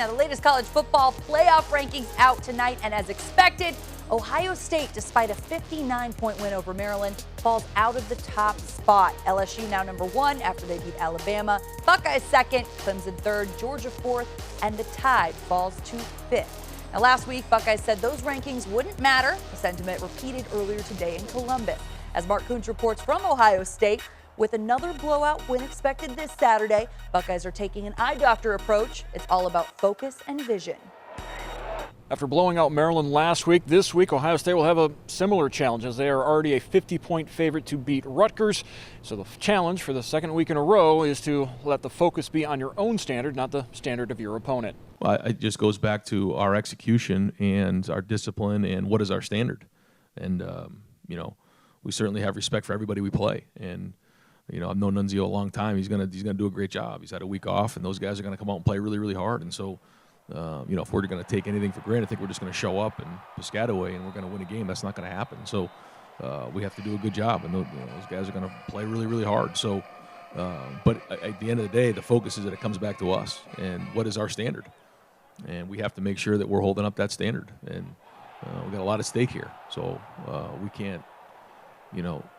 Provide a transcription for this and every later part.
Now, the latest college football playoff rankings out tonight, and as expected, Ohio State, despite a 59-point win over Maryland, falls out of the top spot. LSU now number 1 after they beat Alabama. Buckeyes second, Clemson third, Georgia fourth, and the Tide falls to 5th. Now, last week, Buckeyes said those rankings wouldn't matter, a sentiment repeated earlier today in Columbus. As Mark Kuntz reports from Ohio State, with another blowout win expected this Saturday, Buckeyes are taking an eye doctor approach. It's all about focus and vision. After blowing out Maryland last week, this week Ohio State will have a similar challenge as they are already a 50-point favorite to beat Rutgers. So the challenge for the second week in a row is to let the focus be on your own standard, not the standard of your opponent. Well, it just goes back to our execution and our discipline and what is our standard. And, we certainly have respect for everybody we play. And, I've known Nunzio a long time. He's gonna do a great job. He's had a week off, and those guys are gonna come out and play really, really hard. And so, if we're going to take anything for granted, I think we're just going to show up and Piscataway and we're going to win a game. That's not going to happen. So we have to do a good job, and those guys are going to play really, really hard. So, but at the end of the day, the focus is that it comes back to us and what is our standard, and we have to make sure that we're holding up that standard. And we got a lot at stake here, so we can't,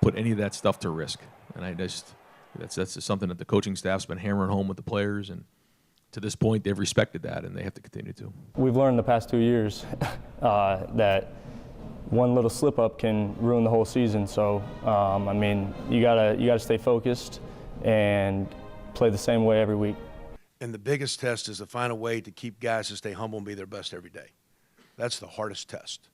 put any of that stuff to risk. And that's just something that the coaching staff's been hammering home with the players, and to this point, they've respected that, and they have to continue to. We've learned the past 2 years that one little slip-up can ruin the whole season. So, you gotta stay focused and play the same way every week. And the biggest test is to find a way to keep guys to stay humble and be their best every day. That's the hardest test.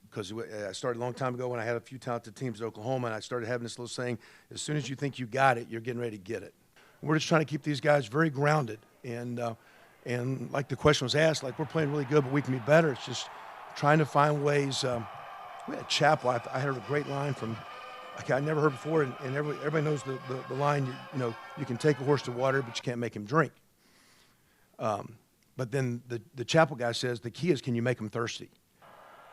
Because I started a long time ago when I had a few talented teams in Oklahoma, and I started having this little saying, as soon as you think you got it, you're getting ready to get it. We're just trying to keep these guys very grounded. And like the question was asked, like, we're playing really good, but we can be better. It's just trying to find ways. We had Chapel. I heard a great line from I never heard before, and everybody knows the line, you can take a horse to water, but you can't make him drink. But then the Chapel guy says the key is, can you make them thirsty?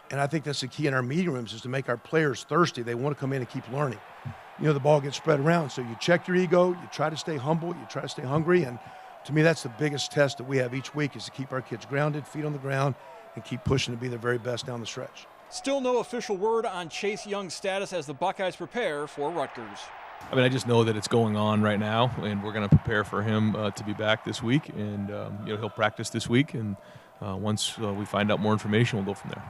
And I think that's the key in our meeting rooms, is to make our players thirsty. They want to come in and keep learning. The ball gets spread around, so you check your ego, you try to stay humble, you try to stay hungry, and to me, that's the biggest test that we have each week, is to keep our kids grounded, feet on the ground, and keep pushing to be their very best down the stretch. Still no official word on Chase Young's status as the Buckeyes prepare for Rutgers. I just know that it's going on right now, and we're going to prepare for him to be back this week, and he'll practice this week, and once we find out more information, we'll go from there.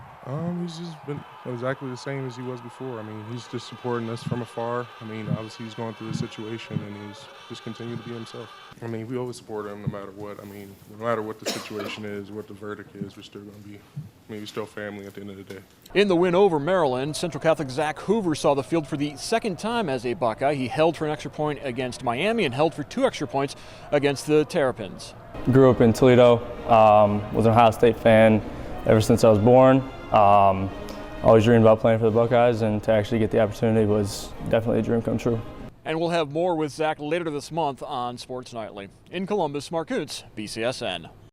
He's just been exactly the same as he was before. He's just supporting us from afar. Obviously he's going through a situation, and he's just continued to be himself. We always support him no matter what. No matter what the situation is, what the verdict is, we're still going to be, we're still family at the end of the day. In the win over Maryland, Central Catholic Zach Hoover saw the field for the second time as a Buckeye. He held for an extra point against Miami and held for 2 extra points against the Terrapins. Grew up in Toledo, was an Ohio State fan ever since I was born. Always dreamed about playing for the Buckeyes, and to actually get the opportunity was definitely a dream come true. And we'll have more with Zach later this month on Sports Nightly. In Columbus, Mark Kuntz, BCSN.